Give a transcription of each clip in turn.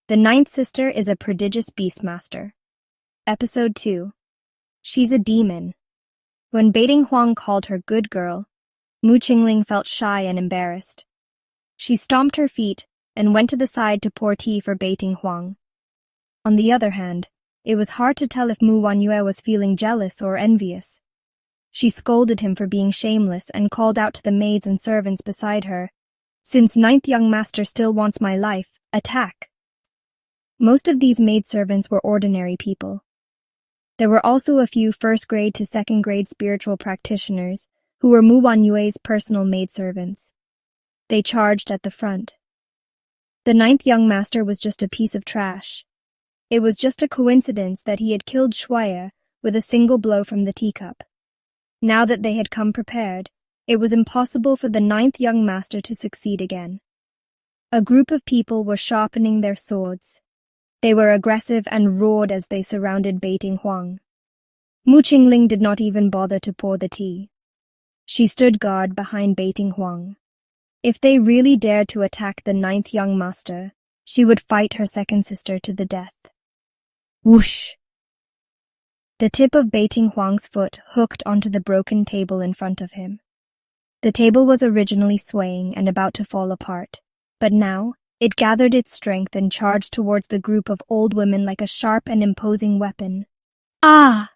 The ninth sister is a prodigious beastmaster. Episode 2. She's a demon. When Beiting Huang called her good girl, Mu Qingling felt shy and embarrassed. She stomped her feet and went to the side to pour tea for Beiting Huang. On the other hand, it was hard to tell if Mu Wanyue was feeling jealous or envious. She scolded him for being shameless and called out to the maids and servants beside her, "Since ninth young master still wants my life, attack!" Most of these maidservants were ordinary people. There were also a few first-grade to second-grade spiritual practitioners who were Mu Wanyue's personal maidservants. They charged at the front. The ninth young master was just a piece of trash. It was just a coincidence that he had killed Xianxia with a single blow from the teacup. Now that they had come prepared, it was impossible for the ninth young master to succeed again. A group of people were sharpening their swords. They were aggressive and roared as they surrounded Beiting Huang. Mu Qingling did not even bother to pour the tea. She stood guard behind Beiting Huang. If they really dared to attack the ninth young master, she would fight her second sister to the death. Whoosh! The tip of Beiting Huang's foot hooked onto the broken table in front of him. The table was originally swaying and about to fall apart, but now it gathered its strength and charged towards the group of old women like a sharp and imposing weapon. Ah!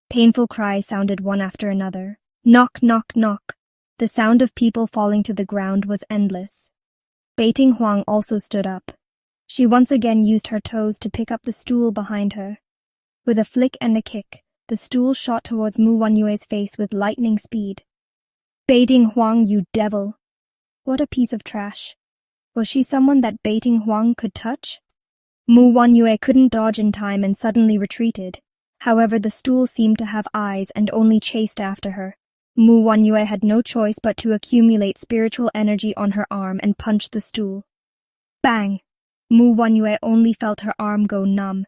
Painful cries sounded one after another. Knock, knock, knock. The sound of people falling to the ground was endless. Beiting Huang also stood up. She once again used her toes to pick up the stool behind her. With a flick and a kick, the stool shot towards Mu Wanyue's face with lightning speed. Beiting Huang, you devil! What a piece of trash. Was she someone that Beiting Huang could touch? Mu Wanyue couldn't dodge in time and suddenly retreated. However, the stool seemed to have eyes and only chased after her. Mu Wanyue had no choice but to accumulate spiritual energy on her arm and punch the stool. Bang! Mu Wanyue only felt her arm go numb.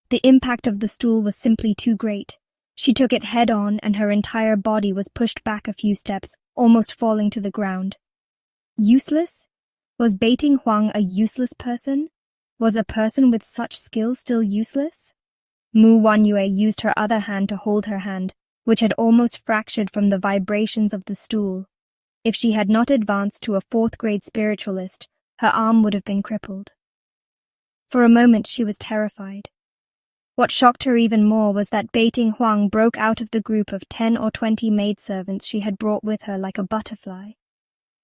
The impact of the stool was simply too great. She took it head-on and her entire body was pushed back a few steps, almost falling to the ground. Useless? Was Beiting Huang a useless person? Was a person with such skills still useless? Mu Wanyue used her other hand to hold her hand, which had almost fractured from the vibrations of the stool. If she had not advanced to a fourth-grade spiritualist, her arm would have been crippled. For a moment she was terrified. What shocked her even more was that Beiting Huang broke out of the group of 10 or 20 maidservants she had brought with her like a butterfly.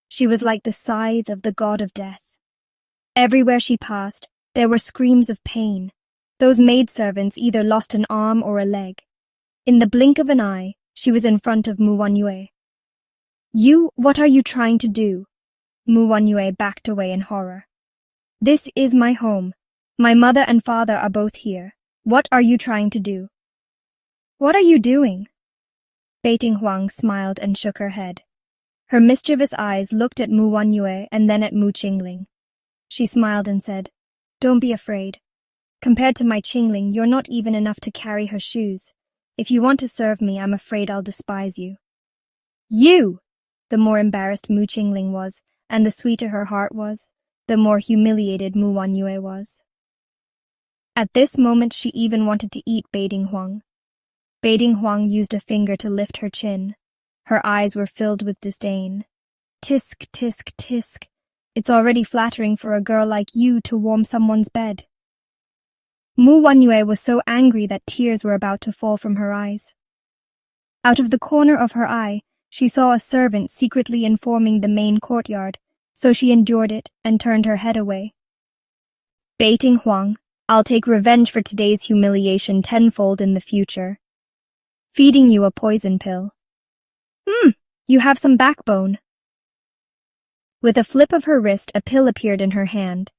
She was like the scythe of the god of death. Everywhere she passed, there were screams of pain. Those maidservants either lost an arm or a leg. In the blink of an eye, she was in front of Mu Wanyue. What are you trying to do? Mu Wanyue backed away in horror. This is my home. My mother and father are both here. What are you trying to do? What are you doing? Beiting Huang smiled and shook her head. Her mischievous eyes looked at Mu Wanyue and then at Mu Qingling. She smiled and said, "Don't be afraid. Compared to my Qingling, you're not even enough to carry her shoes. If you want to serve me, I'm afraid I'll despise you." You! The more embarrassed Mu Qingling was, and the sweeter her heart was, the more humiliated Mu Wanyue was. At this moment, she even wanted to eat Beiting Huang. Beiting Huang used a finger to lift her chin. Her eyes were filled with disdain. Tisk, tisk, tisk. It's already flattering for a girl like you to warm someone's bed. Mu Wanyue was so angry that tears were about to fall from her eyes. Out of the corner of her eye, she saw a servant secretly informing the main courtyard, so she endured it and turned her head away. Beiting Huang, I'll take revenge for today's humiliation tenfold in the future. Feeding you a poison pill. You have some backbone. With a flip of her wrist, a pill appeared in her hand.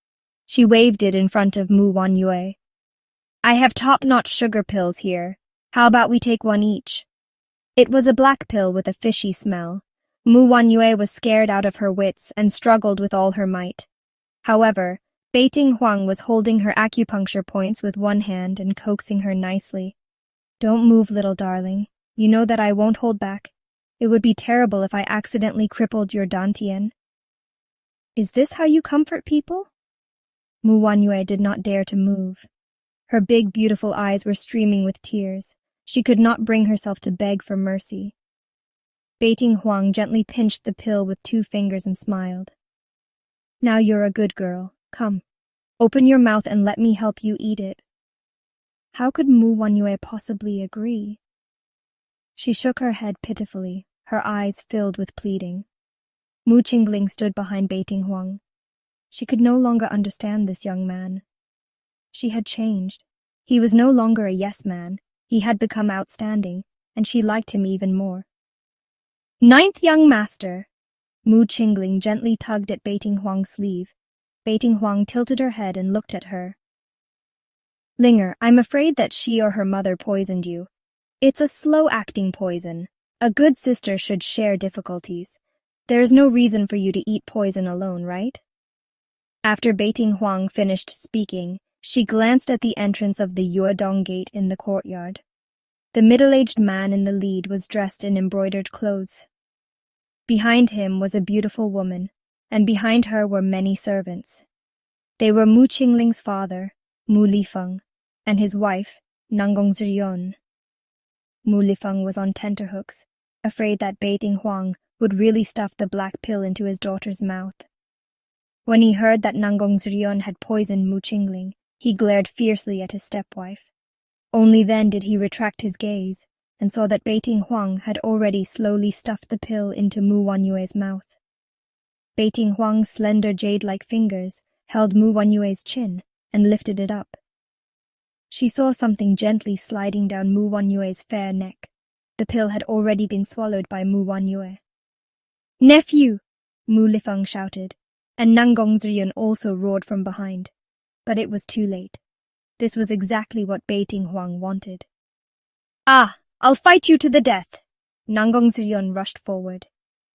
She waved it in front of Mu Wanyue. I have top-notch sugar pills here. How about we take one each? It was a black pill with a fishy smell. Mu Wanyue was scared out of her wits and struggled with all her might. However, Beiting Huang was holding her acupuncture points with one hand and coaxing her nicely. Don't move, little darling. You know that I won't hold back. It would be terrible if I accidentally crippled your dantian. Is this how you comfort people? Mu Wanyue did not dare to move. Her big, beautiful eyes were streaming with tears. She could not bring herself to beg for mercy. Beiting Huang gently pinched the pill with 2 fingers and smiled. Now you're a good girl. Come, open your mouth and let me help you eat it. How could Mu Wanyue possibly agree? She shook her head pitifully, her eyes filled with pleading. Mu Qingling stood behind Beiting Huang. She could no longer understand this young man. She had changed. He was no longer a yes man. He had become outstanding, and she liked him even more. 9th young master! Mu Qingling gently tugged at Beiting Huang's sleeve. Beiting Huang tilted her head and looked at her. Linger, I'm afraid that she or her mother poisoned you. It's a slow-acting poison. A good sister should share difficulties. There's no reason for you to eat poison alone, right? After Beiting Huang finished speaking, she glanced at the entrance of the Yuedong gate in the courtyard. The middle-aged man in the lead was dressed in embroidered clothes. Behind him was a beautiful woman, and behind her were many servants. They were Mu Qingling's father, Mu Lifeng, and his wife, Nanggong Zhiyon. Mu Lifeng was on tenterhooks, afraid that Beiting Huang would really stuff the black pill into his daughter's mouth. When he heard that Nanggong Zhiyon had poisoned Mu Qingling, he glared fiercely at his stepwife. Only then did he retract his gaze and saw that Beiting Huang had already slowly stuffed the pill into Mu Wanyue's mouth. Beiting Huang's slender jade-like fingers held Mu Wanyue's chin and lifted it up. She saw something gently sliding down Mu Wanyue's fair neck. The pill had already been swallowed by Mu Wanyue. "Nephew!" Mu Lifeng shouted, and Nanggong Zhiyon also roared from behind. But it was too late. This was exactly what Beiting Huang wanted. "Ah, I'll fight you to the death!" Nanggong Zhiyon rushed forward.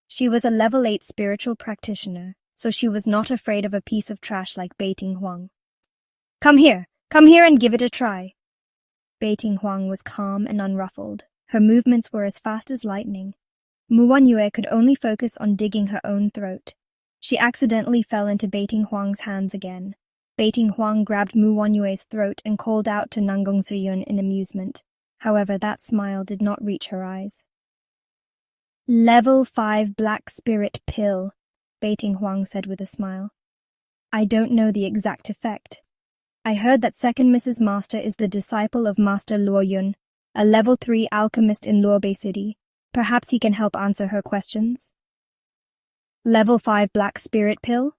She was a level 8 spiritual practitioner, so she was not afraid of a piece of trash like Beiting Huang. Come here and give it a try." Beiting Huang was calm and unruffled. Her movements were as fast as lightning. Mu Wanyue could only focus on digging her own throat. She accidentally fell into Beiting Huang's hands again. Beiting Huang grabbed Mu Wanyue's throat and called out to Nanggong Zhiyon in amusement. However, that smile did not reach her eyes. "Level 5 black spirit pill," Beiting Huang said with a smile. "I don't know the exact effect. I heard that second Mrs. Master is the disciple of Master Luo Yun, a level 3 alchemist in Luobei City. Perhaps he can help answer her questions." "Level 5 black spirit pill?"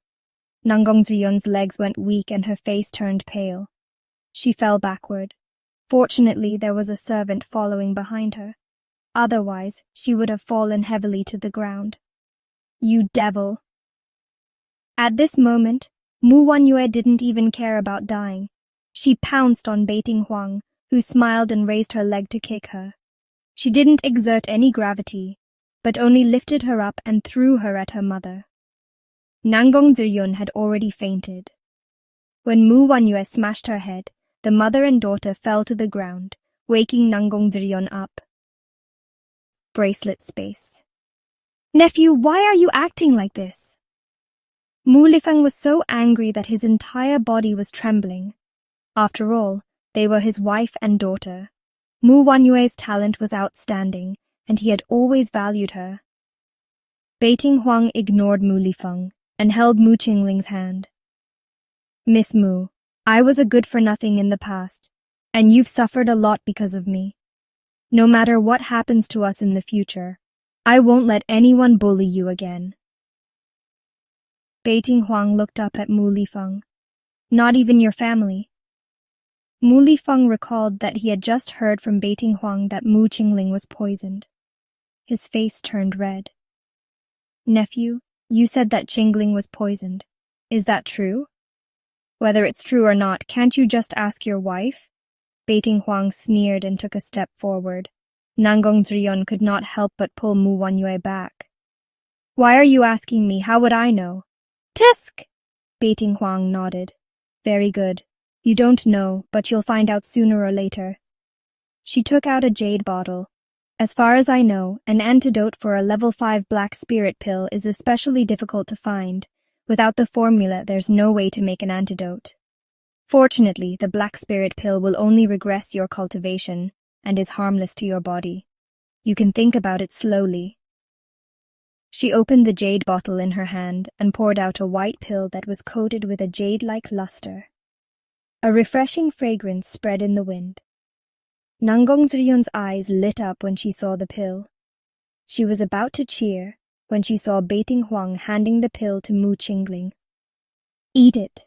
Nanggong Zhiyon's legs went weak and her face turned pale. She fell backward. Fortunately, there was a servant following behind her. Otherwise, she would have fallen heavily to the ground. "You devil!" At this moment, Mu Wanyue didn't even care about dying. She pounced on Beiting Huang, who smiled and raised her leg to kick her. She didn't exert any gravity, but only lifted her up and threw her at her mother. Nanggong Zhiyon had already fainted. When Mu Wanyue smashed her head, the mother and daughter fell to the ground, waking Nanggong Zhiyon up. Bracelet space. "Nephew, why are you acting like this?" Mu Lifeng was so angry that his entire body was trembling. After all, they were his wife and daughter. Mu Wanyue's talent was outstanding, and he had always valued her. Beiting Huang ignored Mu Lifeng and held Mu Qingling's hand. "Miss Mu, I was a good-for-nothing in the past, and you've suffered a lot because of me. No matter what happens to us in the future, I won't let anyone bully you again." Beiting Huang looked up at Mu Lifeng. "Not even your family?" Mu Lifeng recalled that he had just heard from Beiting Huang that Mu Qingling was poisoned. His face turned red. "Nephew, you said that Qingling was poisoned. Is that true? Whether it's true or not, can't you just ask your wife?" Beiting Huang sneered and took a step forward. Nanggong Zhiyon could not help but pull Mu Wanyue back. "Why are you asking me? How would I know?" "Tisk!" Beiting Huang nodded. "Very good. You don't know, but you'll find out sooner or later." She took out a jade bottle. "As far as I know, an antidote for a level 5 black spirit pill is especially difficult to find. Without the formula, there's no way to make an antidote." Fortunately, the black spirit pill will only regress your cultivation and is harmless to your body. You can think about it slowly. She opened the jade bottle in her hand and poured out a white pill that was coated with a jade-like luster. A refreshing fragrance spread in the wind. Nanggong Zriyun's eyes lit up when she saw the pill. She was about to cheer when she saw Beiting Huang handing the pill to Mu Qingling. Eat it.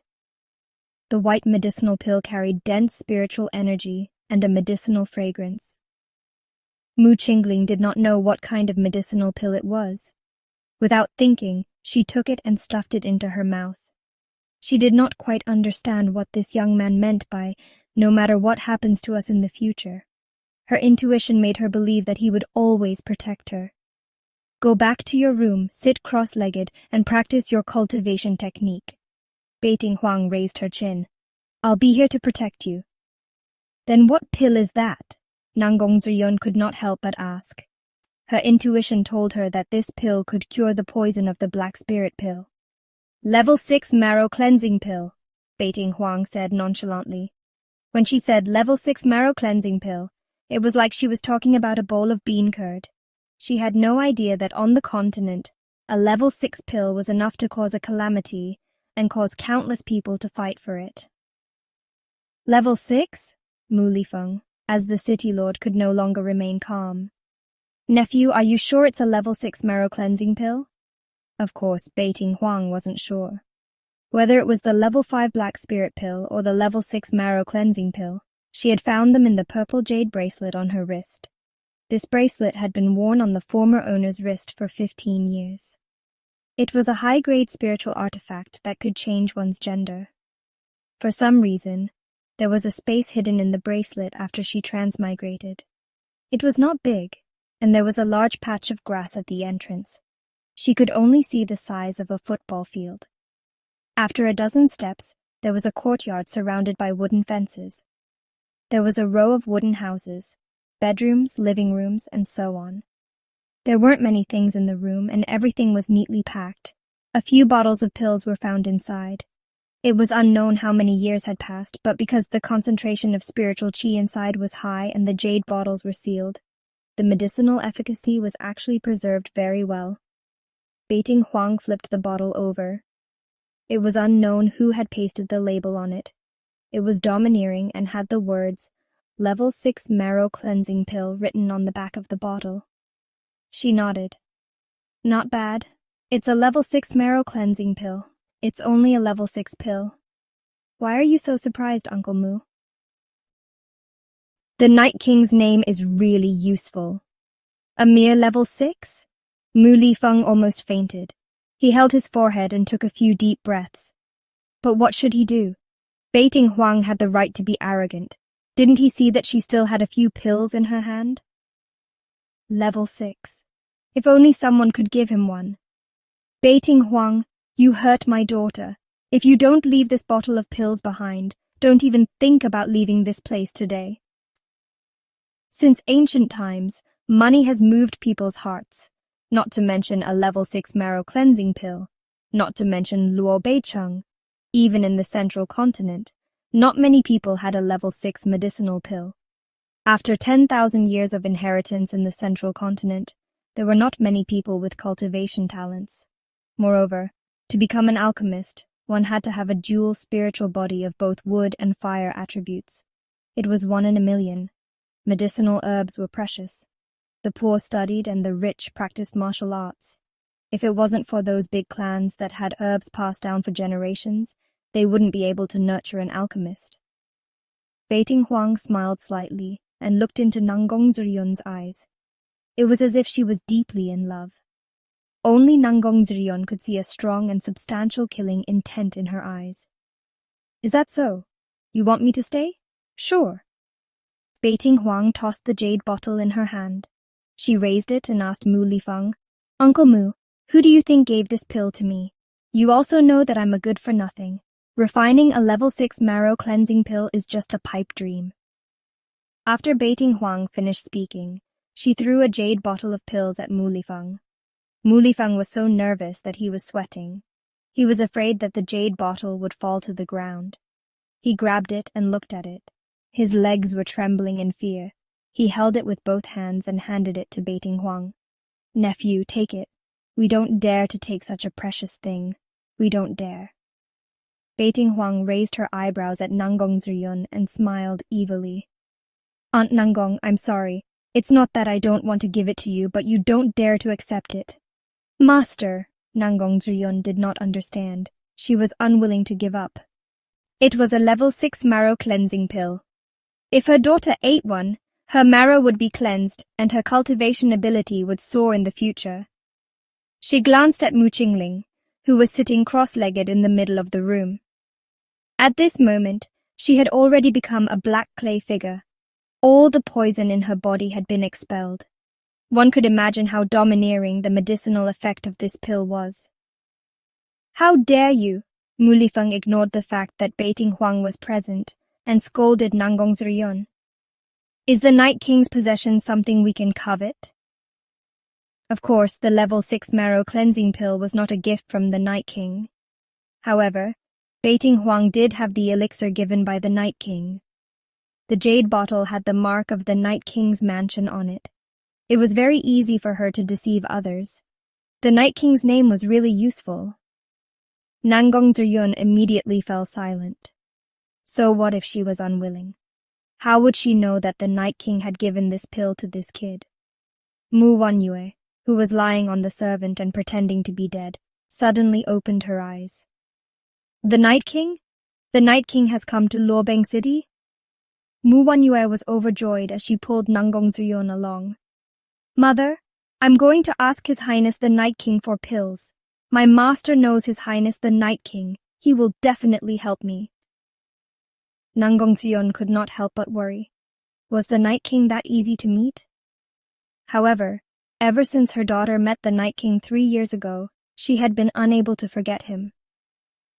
The white medicinal pill carried dense spiritual energy and a medicinal fragrance. Mu Qingling did not know what kind of medicinal pill it was. Without thinking, she took it and stuffed it into her mouth. She did not quite understand what this young man meant by "no matter what happens to us in the future." Her intuition made her believe that he would always protect her. Go back to your room, sit cross-legged, and practice your cultivation technique. Beiting Huang raised her chin. I'll be here to protect you. Then what pill is that? Nanggong Zriyun could not help but ask. Her intuition told her that this pill could cure the poison of the black spirit pill. Level 6 marrow cleansing pill, Beiting Huang said nonchalantly. When she said level 6 marrow cleansing pill, it was like she was talking about a bowl of bean curd. She had no idea that on the continent, a level 6 pill was enough to cause a calamity and cause countless people to fight for it. Level 6? Mu Lifeng, as the city lord could no longer remain calm. Nephew, are you sure it's a level 6 marrow cleansing pill? Of course, Beiting Huang wasn't sure. Whether it was the level 5 black spirit pill or the level 6 marrow cleansing pill, she had found them in the purple jade bracelet on her wrist. This bracelet had been worn on the former owner's wrist for 15 years. It was a high-grade spiritual artifact that could change one's gender. For some reason, there was a space hidden in the bracelet after she transmigrated. It was not big, and there was a large patch of grass at the entrance. She could only see the size of a football field. After a dozen steps, there was a courtyard surrounded by wooden fences. There was a row of wooden houses, bedrooms, living rooms, and so on. There weren't many things in the room, and everything was neatly packed. A few bottles of pills were found inside. It was unknown how many years had passed, but because the concentration of spiritual qi inside was high and the jade bottles were sealed, the medicinal efficacy was actually preserved very well. Beiting Huang flipped the bottle over. It was unknown who had pasted the label on it. It was domineering and had the words, Level 6 Marrow Cleansing Pill written on the back of the bottle. She nodded. Not bad. It's a level 6 marrow cleansing pill. It's only a level 6 pill. Why are you so surprised, Uncle Mu? The Night King's name is really useful. A mere level 6? Mu Lifeng almost fainted. He held his forehead and took a few deep breaths. But what should he do? Beiting Huang had the right to be arrogant. Didn't he see that she still had a few pills in her hand? Level 6. If only someone could give him one. Beiting Huang, you hurt my daughter. If you don't leave this bottle of pills behind, don't even think about leaving this place today. Since ancient times, money has moved people's hearts, not to mention a level 6 marrow cleansing pill, not to mention Luo Beicheng. Even in the central continent, not many people had a level 6 medicinal pill. After 10,000 years of inheritance in the central continent, there were not many people with cultivation talents. Moreover, to become an alchemist, one had to have a dual spiritual body of both wood and fire attributes. It was 1 in a million. Medicinal herbs were precious. The poor studied and the rich practiced martial arts. If it wasn't for those big clans that had herbs passed down for generations, they wouldn't be able to nurture an alchemist. Beiting Huang smiled slightly and looked into Nanggong Zriyun's eyes. It was as if she was deeply in love. Only Nanggong Zriyun could see a strong and substantial killing intent in her eyes. Is that so? You want me to stay? Sure. Beiting Huang tossed the jade bottle in her hand. She raised it and asked Mu Lifeng, Uncle Mu, who do you think gave this pill to me? You also know that I'm a good-for-nothing. Refining a level 6 marrow cleansing pill is just a pipe dream. After Beiting Huang finished speaking, she threw a jade bottle of pills at Mu Lifeng. Mu Lifeng was so nervous that he was sweating. He was afraid that the jade bottle would fall to the ground. He grabbed it and looked at it. His legs were trembling in fear. He held it with both hands and handed it to Beiting Huang. "Nephew, take it. We don't dare to take such a precious thing. We don't dare." Beiting Huang raised her eyebrows at Nanggong Zriyun and smiled evilly. "Aunt Nanggong, I'm sorry. It's not that I don't want to give it to you, but you don't dare to accept it." "Master," Nanggong Zriyun did not understand. She was unwilling to give up. It was a level 6 marrow cleansing pill. If her daughter ate one, her marrow would be cleansed and her cultivation ability would soar in the future. She glanced at Mu Qingling, who was sitting cross-legged in the middle of the room. At this moment, she had already become a black clay figure. All the poison in her body had been expelled. One could imagine how domineering the medicinal effect of this pill was. "How dare you!" Mu Lifeng ignored the fact that Beiting Huang was present and scolded Nanggong Zriyun. "Is the Night King's possession something we can covet?" Of course, the level 6 marrow cleansing pill was not a gift from the Night King. However, Beiting Huang did have the elixir given by the Night King. The jade bottle had the mark of the Night King's mansion on it. It was very easy for her to deceive others. The Night King's name was really useful. Nanggong Zriyun immediately fell silent. So what if she was unwilling? How would she know that the Night King had given this pill to this kid? Mu Wanyue, who was lying on the servant and pretending to be dead, suddenly opened her eyes. "The Night King? The Night King has come to Luobeng City?" Mu Wanyue was overjoyed as she pulled Nanggong Zriyun along. "Mother, I'm going to ask His Highness the Night King for pills. My master knows His Highness the Night King. He will definitely help me." Nanggong Zriyun could not help but worry. Was the Night King that easy to meet? However, ever since her daughter met the Night King 3 years ago, she had been unable to forget him.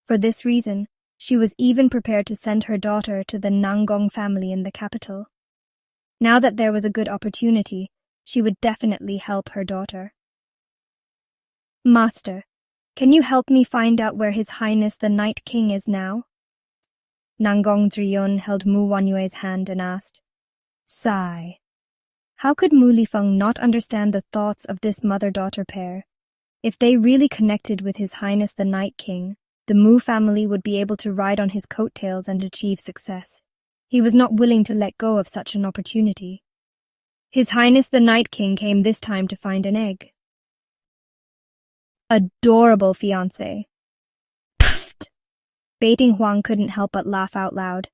For this reason, she was even prepared to send her daughter to the Nanggong family in the capital. Now that there was a good opportunity, she would definitely help her daughter. "Master, can you help me find out where His Highness the Night King is now?" Nanggong Zriyun held Mu Wanyue's hand and asked. Sigh. How could Mu Lifeng not understand the thoughts of this mother-daughter pair? If they really connected with His Highness the Night King, the Mu family would be able to ride on his coattails and achieve success. He was not willing to let go of such an opportunity. His Highness the Night King came this time to find an egg. Adorable fiancé. Pfft! Beiting Huang couldn't help but laugh out loud.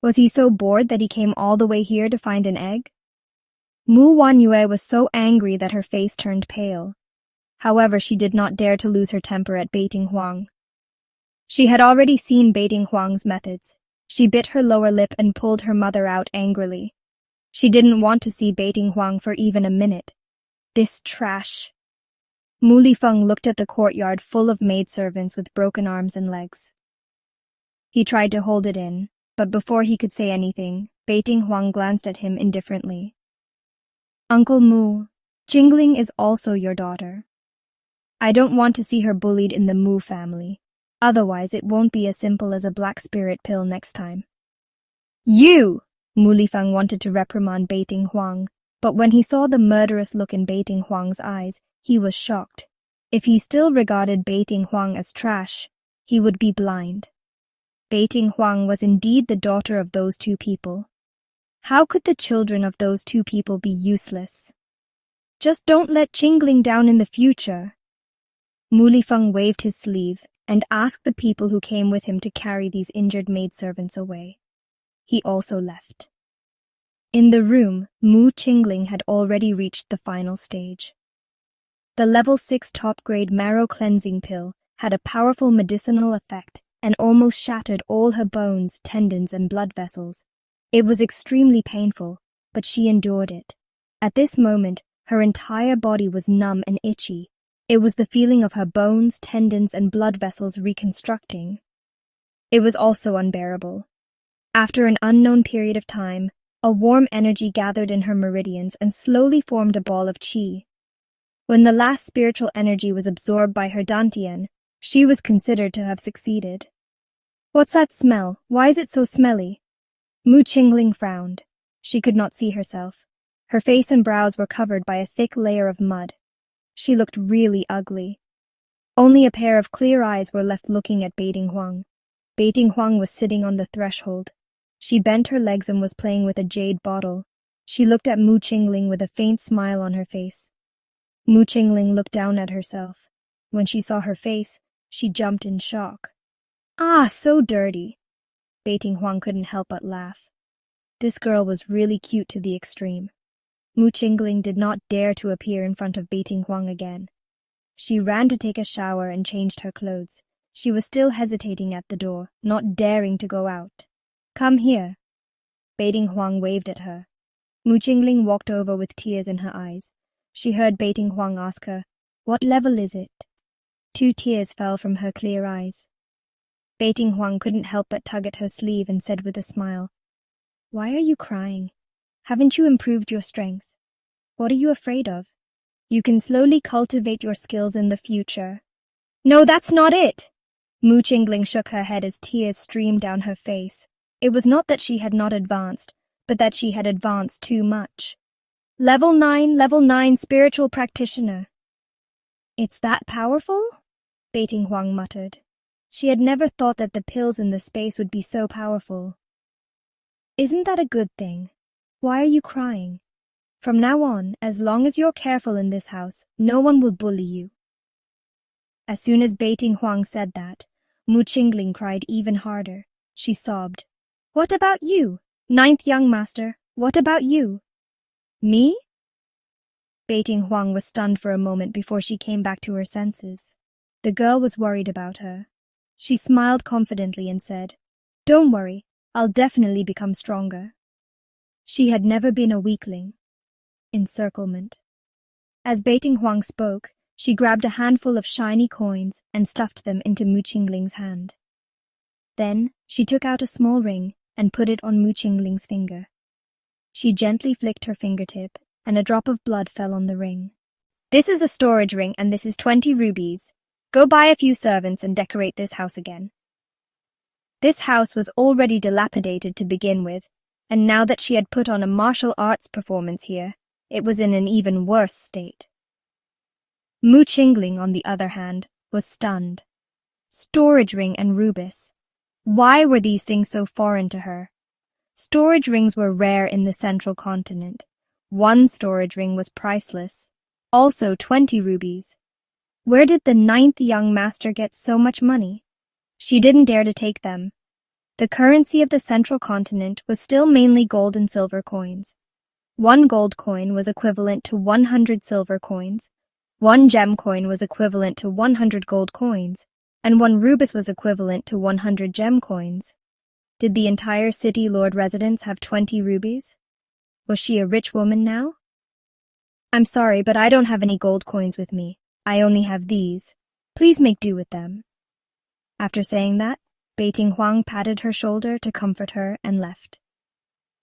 Was he so bored that he came all the way here to find an egg? Mu Wanyue was so angry that her face turned pale. However, she did not dare to lose her temper at Beiting Huang. She had already seen Beiting Huang's methods. She bit her lower lip and pulled her mother out angrily. She didn't want to see Beiting Huang for even a minute. This trash. Mu Lifeng looked at the courtyard full of maidservants with broken arms and legs. He tried to hold it in, but before he could say anything, Beiting Huang glanced at him indifferently. Uncle Mu, Jingling is also your daughter. I don't want to see her bullied in the Mu family. Otherwise, it won't be as simple as a black spirit pill next time. You! Mu Lifeng wanted to reprimand Beiting Huang, but when he saw the murderous look in Beiting Huang's eyes, he was shocked. If he still regarded Beiting Huang as trash, he would be blind. Beiting Huang was indeed the daughter of those two people. How could the children of those two people be useless? Just don't let Jingling down in the future. Mu Lifeng waved his sleeve and asked the people who came with him to carry these injured maidservants away. He also left. In the room, Mu Qingling had already reached the final stage. The level 6 top-grade marrow cleansing pill had a powerful medicinal effect and almost shattered all her bones, tendons, and blood vessels. It was extremely painful, but she endured it. At this moment, her entire body was numb and itchy. It was the feeling of her bones, tendons, and blood vessels reconstructing. It was also unbearable. After an unknown period of time, a warm energy gathered in her meridians and slowly formed a ball of qi. When the last spiritual energy was absorbed by her dantian, she was considered to have succeeded. What's that smell? Why is it so smelly? Mu Qingling frowned. She could not see herself. Her face and brows were covered by a thick layer of mud. She looked really ugly. Only a pair of clear eyes were left looking at Beiting Huang. Beiting Huang was sitting on the threshold. She bent her legs and was playing with a jade bottle. She looked at Mu Qingling with a faint smile on her face. Mu Qingling looked down at herself. When she saw her face, she jumped in shock. Ah, so dirty. Beiting Huang couldn't help but laugh. This girl was really cute to the extreme. Mu Qingling did not dare to appear in front of Beiting Huang again. She ran to take a shower and changed her clothes. She was still hesitating at the door, not daring to go out. Come here. Beiting Huang waved at her. Mu Qingling walked over with tears in her eyes. She heard Beiting Huang ask her, "What level is it?" 2 tears fell from her clear eyes. Beiting Huang couldn't help but tug at her sleeve and said with a smile, "Why are you crying? Haven't you improved your strength? What are you afraid of? You can slowly cultivate your skills in the future." "No, that's not it!" Mu Qingling shook her head as tears streamed down her face. It was not that she had not advanced, but that she had advanced too much. Level 9 spiritual practitioner." "It's that powerful?" Beiting Huang muttered. She had never thought that the pills in the space would be so powerful. "Isn't that a good thing? Why are you crying? From now on, as long as you're careful in this house, no one will bully you." As soon as Beiting Huang said that, Mu Qingling cried even harder. She sobbed. "What about you? 9th young master, what about you?" "Me?" Beiting Huang was stunned for a moment before she came back to her senses. The girl was worried about her. She smiled confidently and said, "Don't worry, I'll definitely become stronger." She had never been a weakling. Encirclement. As Beiting Huang spoke, she grabbed a handful of shiny coins and stuffed them into Mu Qingling's hand. Then she took out a small ring and put it on Mu Qingling's finger. She gently flicked her fingertip, and a drop of blood fell on the ring. "This is a storage ring, and this is 20 rubies. Go buy a few servants and decorate this house again." This house was already dilapidated to begin with, and now that she had put on a martial arts performance here, it was in an even worse state. Mu Qingling, on the other hand, was stunned. Storage ring and rubis. Why were these things so foreign to her? Storage rings were rare in the central continent. One storage ring was priceless, also 20 rubies. Where did the 9th young master get so much money? She didn't dare to take them. The currency of the central continent was still mainly gold and silver coins. 1 gold coin was equivalent to 100 silver coins, 1 gem coin was equivalent to 100 gold coins, and 1 rubis was equivalent to 100 gem coins. Did the entire city lord residence have 20 rubies? Was she a rich woman now? "I'm sorry, but I don't have any gold coins with me. I only have these. Please make do with them." After saying that, Beiting Huang patted her shoulder to comfort her and left.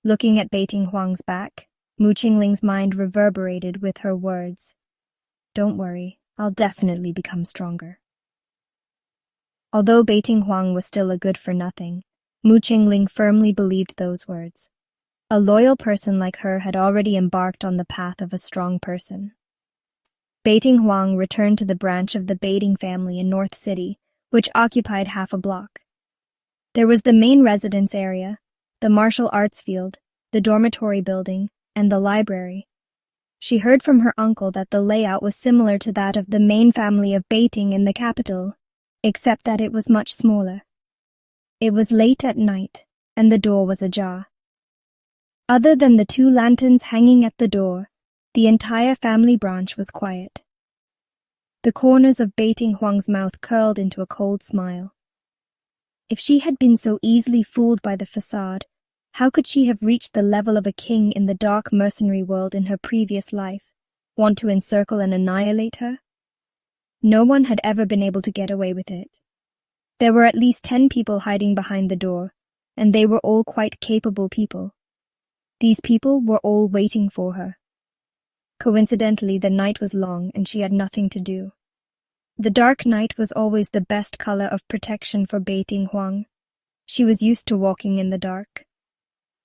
Looking at Beiting Huang's back, Mu Qingling's mind reverberated with her words. "Don't worry, I'll definitely become stronger." Although Beiting Huang was still a good-for-nothing, Mu Qingling firmly believed those words. A loyal person like her had already embarked on the path of a strong person. Beiting Huang returned to the branch of the Beiting family in North City, which occupied half a block. There was the main residence area, the martial arts field, the dormitory building, and the library. She heard from her uncle that the layout was similar to that of the main family of Beiting in the capital, except that it was much smaller. It was late at night, and the door was ajar. Other than the 2 lanterns hanging at the door, the entire family branch was quiet. The corners of Beiting Huang's mouth curled into a cold smile. If she had been so easily fooled by the facade, how could she have reached the level of a king in the dark mercenary world in her previous life, want to encircle and annihilate her? No one had ever been able to get away with it. There were at least 10 people hiding behind the door, and they were all quite capable people. These people were all waiting for her. Coincidentally, the night was long and she had nothing to do. The dark night was always the best color of protection for Beiting Huang. She was used to walking in the dark.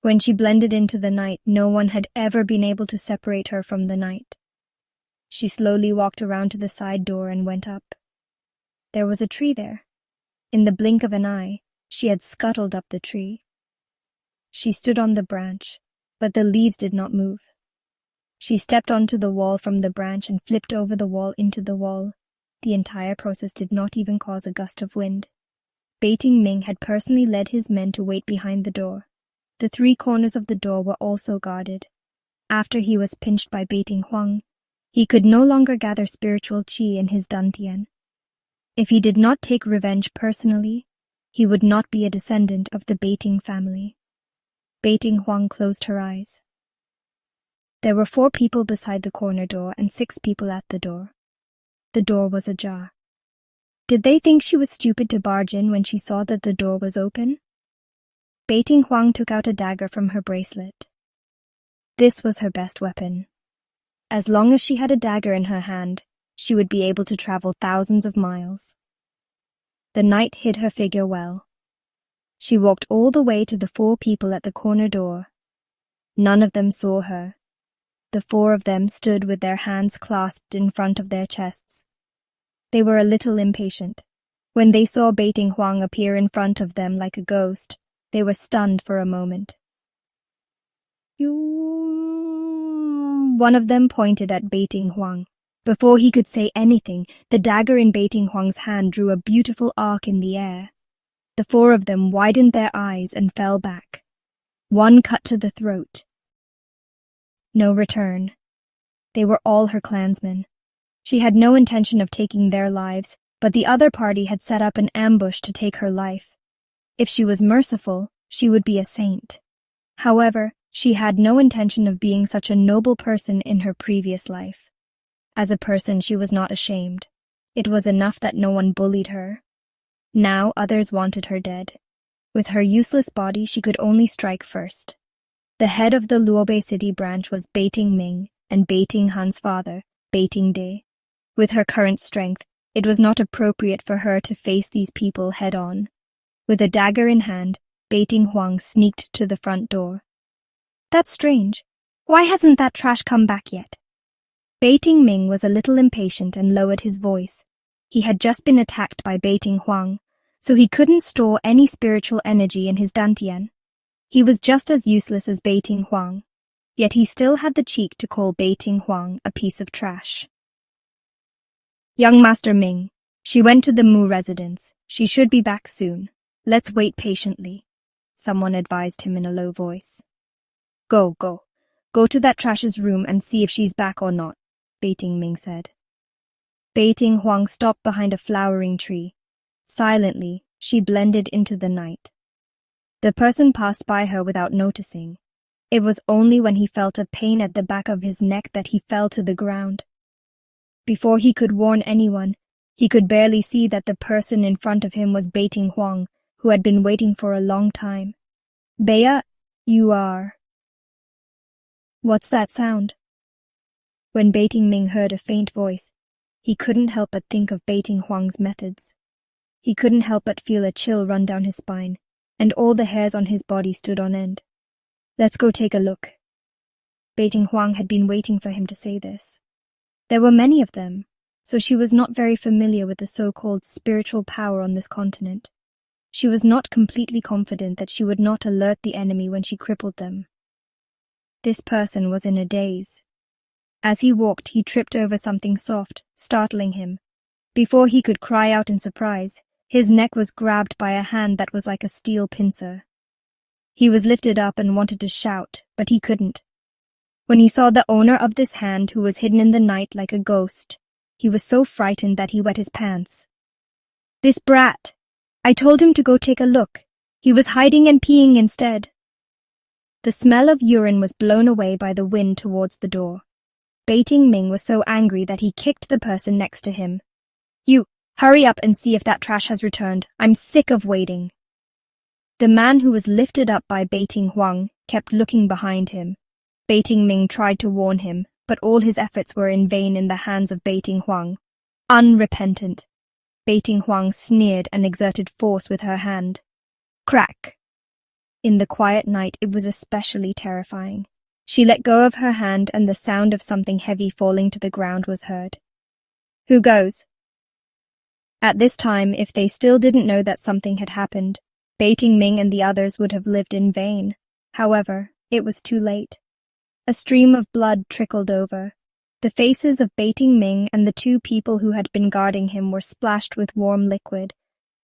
When she blended into the night, no one had ever been able to separate her from the night. She slowly walked around to the side door and went up. There was a tree there. In the blink of an eye, she had scuttled up the tree. She stood on the branch, but the leaves did not move. She stepped onto the wall from the branch and flipped over the wall into the wall. The entire process did not even cause a gust of wind. Beiting Ming had personally led his men to wait behind the door. The 3 corners of the door were also guarded. After he was pinched by Beiting Huang, he could no longer gather spiritual qi in his dantian. If he did not take revenge personally, he would not be a descendant of the Beiting family. Beiting Huang closed her eyes. There were 4 people beside the corner door and 6 people at the door. The door was ajar. Did they think she was stupid to barge in when she saw that the door was open? Beiting Huang took out a dagger from her bracelet. This was her best weapon. As long as she had a dagger in her hand, she would be able to travel thousands of miles. The night hid her figure well. She walked all the way to the 4 people at the corner door. None of them saw her. The 4 of them stood with their hands clasped in front of their chests. They were a little impatient. When they saw Beiting Huang appear in front of them like a ghost, they were stunned for a moment. One of them pointed at Beiting Huang. Before he could say anything, the dagger in Beiting Huang's hand drew a beautiful arc in the air. The 4 of them widened their eyes and fell back. One cut to the throat. No return. They were all her clansmen. She had no intention of taking their lives, but the other party had set up an ambush to take her life. If she was merciful, she would be a saint. However, she had no intention of being such a noble person in her previous life. As a person, she was not ashamed. It was enough that no one bullied her. Now others wanted her dead. With her useless body, she could only strike first. The head of the Luobei city branch was Beiting Ming and Beiting Han's father, Beiting De. With her current strength, it was not appropriate for her to face these people head-on. With a dagger in hand, Beiting Huang sneaked to the front door. That's strange. Why hasn't that trash come back yet? Beiting Ming was a little impatient and lowered his voice. He had just been attacked by Beiting Huang, so he couldn't store any spiritual energy in his dantian. He was just as useless as Beiting Huang, yet he still had the cheek to call Beiting Huang a piece of trash. Young Master Ming, she went to the Mu residence. She should be back soon. Let's wait patiently, someone advised him in a low voice. Go. Go to that trash's room and see if she's back or not, Beiting Ming said. Beiting Huang stopped behind a flowering tree. Silently, she blended into the night. The person passed by her without noticing. It was only when he felt a pain at the back of his neck that he fell to the ground. Before he could warn anyone, he could barely see that the person in front of him was Beiting Huang, who had been waiting for a long time. Bea, you are... What's that sound? When Beiting Ming heard a faint voice, he couldn't help but think of Beiting Huang's methods. He couldn't help but feel a chill run down his spine, and all the hairs on his body stood on end. Let's go take a look. Beiting Huang had been waiting for him to say this. There were many of them, so she was not very familiar with the so-called spiritual power on this continent. She was not completely confident that she would not alert the enemy when she crippled them. This person was in a daze. As he walked, he tripped over something soft, startling him. Before he could cry out in surprise, his neck was grabbed by a hand that was like a steel pincer. He was lifted up and wanted to shout, but he couldn't. When he saw the owner of this hand, who was hidden in the night like a ghost, he was so frightened that he wet his pants. This brat! I told him to go take a look. He was hiding and peeing instead. The smell of urine was blown away by the wind towards the door. Beiting Ming was so angry that he kicked the person next to him. You, hurry up and see if that trash has returned. I'm sick of waiting. The man who was lifted up by Beiting Huang kept looking behind him. Beiting Ming tried to warn him, but all his efforts were in vain in the hands of Beiting Huang. Unrepentant. Beiting Huang sneered and exerted force with her hand. Crack! In the quiet night, it was especially terrifying. She let go of her hand and the sound of something heavy falling to the ground was heard. Who goes? At this time, if they still didn't know that something had happened, Beiting Ming and the others would have lived in vain. However, it was too late. A stream of blood trickled over. The faces of Beiting Ming and the two people who had been guarding him were splashed with warm liquid,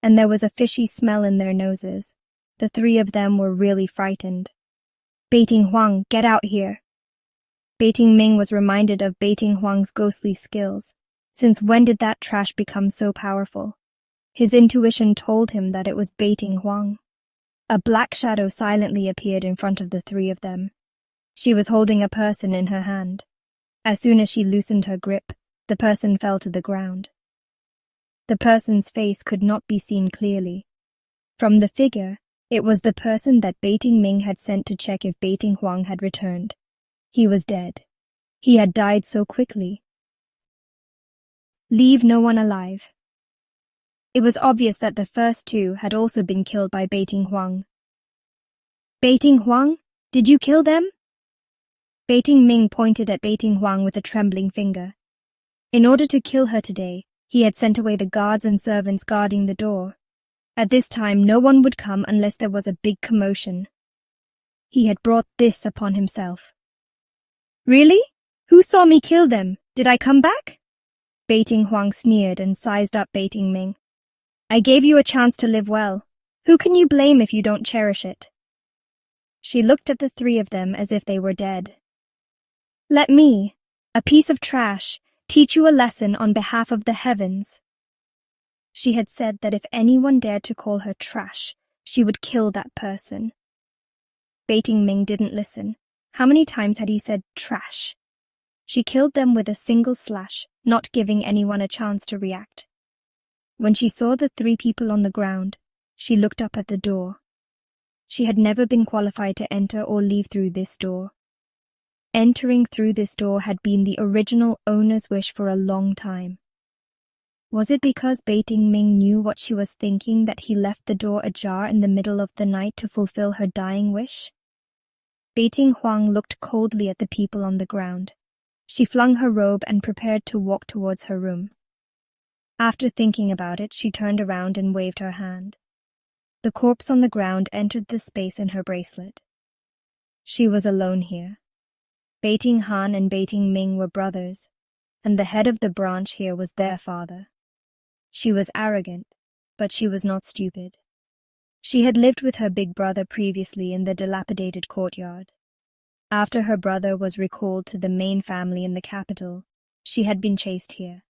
and there was a fishy smell in their noses. The three of them were really frightened. Beiting Huang, get out here! Beiting Ming was reminded of Beiting Huang's ghostly skills. Since when did that trash become so powerful? His intuition told him that it was Beiting Huang. A black shadow silently appeared in front of the three of them. She was holding a person in her hand. As soon as she loosened her grip, the person fell to the ground. The person's face could not be seen clearly. From the figure, it was the person that Beiting Ming had sent to check if Beiting Huang had returned. He was dead. He had died so quickly. Leave no one alive. It was obvious that the first two had also been killed by Beiting Huang. Beiting Huang, did you kill them? Beiting Ming pointed at Beiting Huang with a trembling finger. In order to kill her today, he had sent away the guards and servants guarding the door. At this time, no one would come unless there was a big commotion. He had brought this upon himself. Really? Who saw me kill them? Did I come back? Beiting Huang sneered and sized up Beiting Ming. I gave you a chance to live well. Who can you blame if you don't cherish it? She looked at the three of them as if they were dead. Let me, a piece of trash, teach you a lesson on behalf of the heavens. She had said that if anyone dared to call her trash, she would kill that person. Beiting Ming didn't listen. How many times had he said trash? She killed them with a single slash, not giving anyone a chance to react. When she saw the three people on the ground, she looked up at the door. She had never been qualified to enter or leave through this door. Entering through this door had been the original owner's wish for a long time. Was it because Beiting Ming knew what she was thinking that he left the door ajar in the middle of the night to fulfill her dying wish? Beiting Huang looked coldly at the people on the ground. She flung her robe and prepared to walk towards her room. After thinking about it, she turned around and waved her hand. The corpse on the ground entered the space in her bracelet. She was alone here. Beiting Han and Beiting Ming were brothers, and the head of the branch here was their father. She was arrogant, but she was not stupid. She had lived with her big brother previously in the dilapidated courtyard. After her brother was recalled to the main family in the capital, she had been chased here.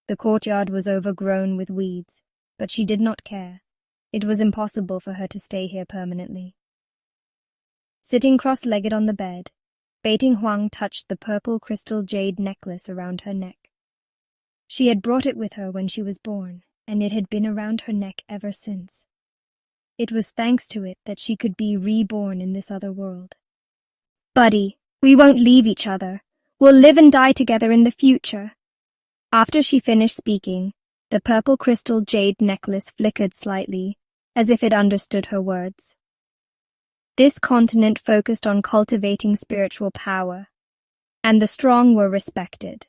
The courtyard was overgrown with weeds, but she did not care. It was impossible for her to stay here permanently. Sitting cross-legged on the bed, Beiting Huang touched the purple crystal jade necklace around her neck. She had brought it with her when she was born, and it had been around her neck ever since. It was thanks to it that she could be reborn in this other world. Buddy, we won't leave each other. We'll live and die together in the future. After she finished speaking, the purple crystal jade necklace flickered slightly, as if it understood her words. This continent focused on cultivating spiritual power, and the strong were respected.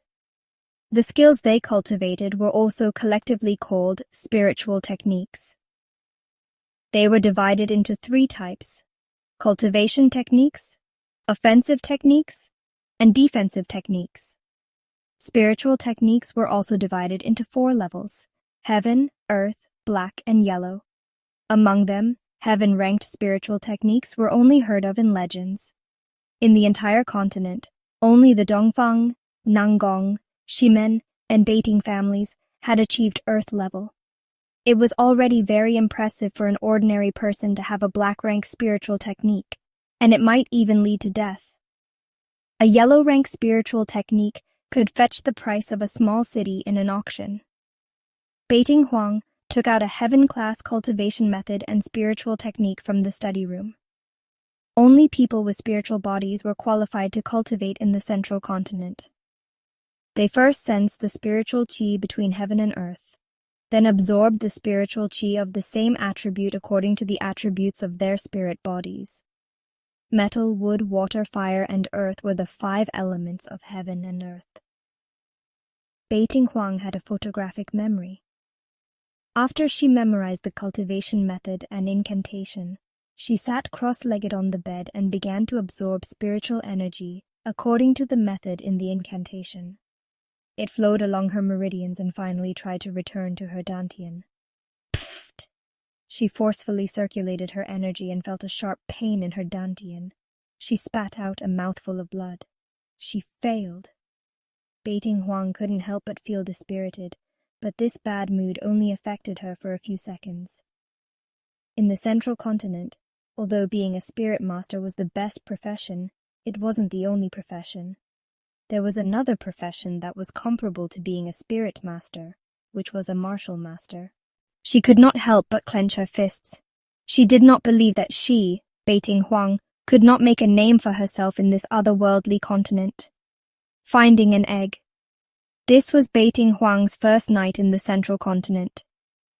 The skills they cultivated were also collectively called spiritual techniques. They were divided into 3 types: cultivation techniques, offensive techniques, and defensive techniques. Spiritual techniques were also divided into 4 levels: heaven, earth, black, and yellow. Among them, heaven-ranked spiritual techniques were only heard of in legends. In the entire continent, only the Dongfang, Nanggong, Shimen, and Beiting families had achieved earth level. It was already very impressive for an ordinary person to have a black-rank spiritual technique, and it might even lead to death. A yellow-rank spiritual technique could fetch the price of a small city in an auction. Beiting Huang took out a heaven-class cultivation method and spiritual technique from the study room. Only people with spiritual bodies were qualified to cultivate in the central continent. They first sensed the spiritual qi between heaven and earth. then absorbed the spiritual chi of the same attribute according to the attributes of their spirit bodies. Metal, wood, water, fire, and earth were the 5 elements of heaven and earth. Beiting Huang had a photographic memory. After she memorized the cultivation method and incantation, she sat cross-legged on the bed and began to absorb spiritual energy according to the method in the incantation. It flowed along her meridians and finally tried to return to her dantian. Pfft! She forcefully circulated her energy and felt a sharp pain in her dantian. She spat out a mouthful of blood. She failed. Beiting Huang couldn't help but feel dispirited, but this bad mood only affected her for a few seconds. In the central continent, although being a spirit master was the best profession, it wasn't the only profession. There was another profession that was comparable to being a spirit master, which was a martial master. She could not help but clench her fists. She did not believe that she, Beiting Huang, could not make a name for herself in this otherworldly continent. Finding an egg. This was Beiting Huang's first night in the central continent.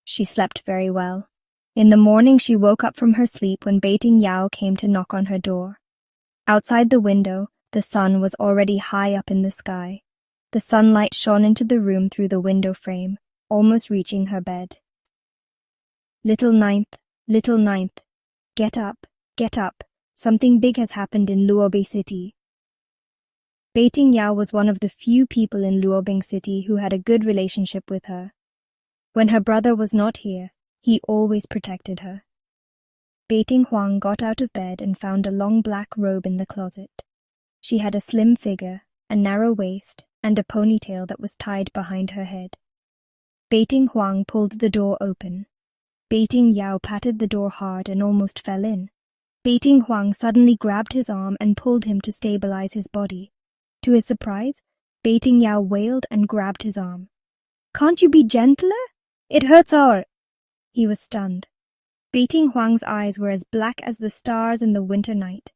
She slept very well. In the morning she woke up from her sleep when Beiting Yao came to knock on her door. Outside the window, the sun was already high up in the sky. The sunlight shone into the room through the window frame, almost reaching her bed. Little ninth, get up, get up. Something big has happened in Luobai City. Beiting Yao was one of the few people in Luobing City who had a good relationship with her. When her brother was not here, he always protected her. Beiting Huang got out of bed and found a long black robe in the closet. She had a slim figure, a narrow waist, and a ponytail that was tied behind her head. Beiting Huang pulled the door open. Beiting Yao patted the door hard and almost fell in. Beiting Huang suddenly grabbed his arm and pulled him to stabilize his body. To his surprise, Beiting Yao wailed and grabbed his arm. "Can't you be gentler? It hurts our—" He was stunned. Beiting Huang's eyes were as black as the stars in the winter night.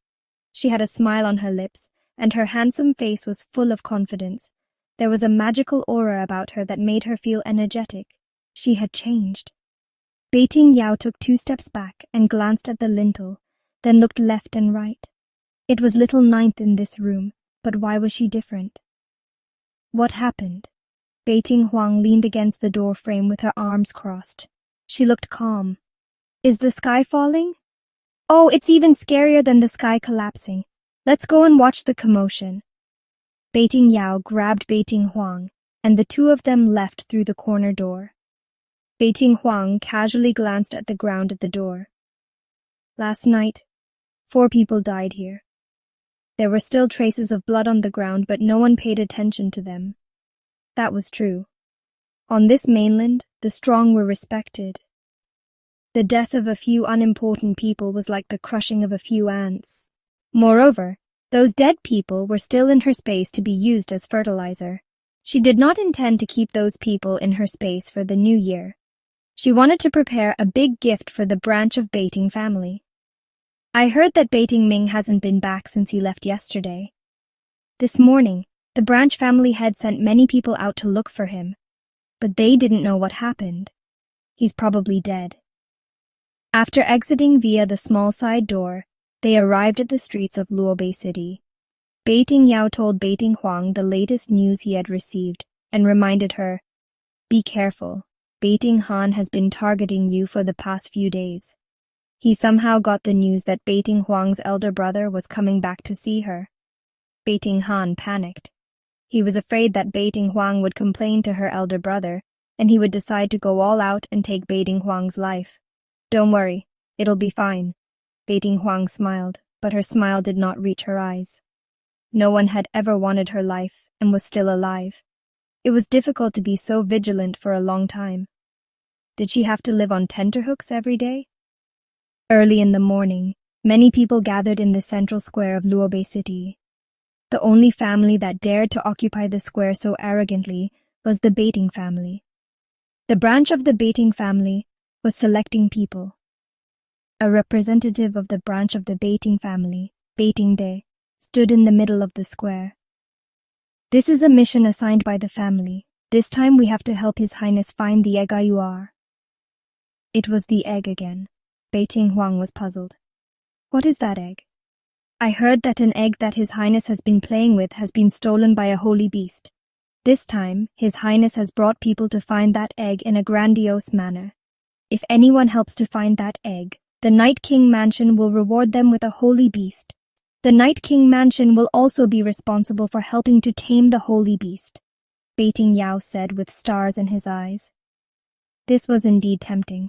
She had a smile on her lips, and her handsome face was full of confidence. There was a magical aura about her that made her feel energetic. She had changed. Beiting Yao took 2 steps back and glanced at the lintel, then looked left and right. It was little ninth in this room, but why was she different? What happened? Beiting Huang leaned against the door frame with her arms crossed. She looked calm. Is the sky falling? Oh, it's even scarier than the sky collapsing. Let's go and watch the commotion. Beiting Yao grabbed Beiting Huang, and the 2 of them left through the corner door. Beiting Huang casually glanced at the ground at the door. Last night, 4 people died here. There were still traces of blood on the ground, but no one paid attention to them. That was true. On this mainland, the strong were respected. The death of a few unimportant people was like the crushing of a few ants. Moreover, those dead people were still in her space to be used as fertilizer. She did not intend to keep those people in her space for the new year. She wanted to prepare a big gift for the branch of Beiting family. I heard that Beiting Ming hasn't been back since he left yesterday. This morning, the branch family head sent many people out to look for him, but they didn't know what happened. He's probably dead. After exiting via the small side door, they arrived at the streets of Luobai City. Beiting Yao told Beiting Huang the latest news he had received and reminded her, "Be careful. Beiting Han has been targeting you for the past few days." He somehow got the news that Beiting Huang's elder brother was coming back to see her. Beiting Han panicked. He was afraid that Beiting Huang would complain to her elder brother, and he would decide to go all out and take Beiting Huang's life. "Don't worry, it'll be fine." Beiting Huang smiled, but her smile did not reach her eyes. No one had ever wanted her life and was still alive. It was difficult to be so vigilant for a long time. Did she have to live on tenterhooks every day? Early in the morning, many people gathered in the central square of Luobai City. The only family that dared to occupy the square so arrogantly was the Beiting family. The branch of the Beiting family was selecting people. A representative of the branch of the Beiting family, Beiting De, stood in the middle of the square. "This is a mission assigned by the family. This time we have to help His Highness find the egg IUR. It was the egg again. Beiting Huang was puzzled. What is that egg? I heard that an egg that His Highness has been playing with has been stolen by a holy beast. This time, His Highness has brought people to find that egg in a grandiose manner. If anyone helps to find that egg, the Night King Mansion will reward them with a holy beast. The Night King Mansion will also be responsible for helping to tame the holy beast, Beiting Yao said with stars in his eyes. This was indeed tempting.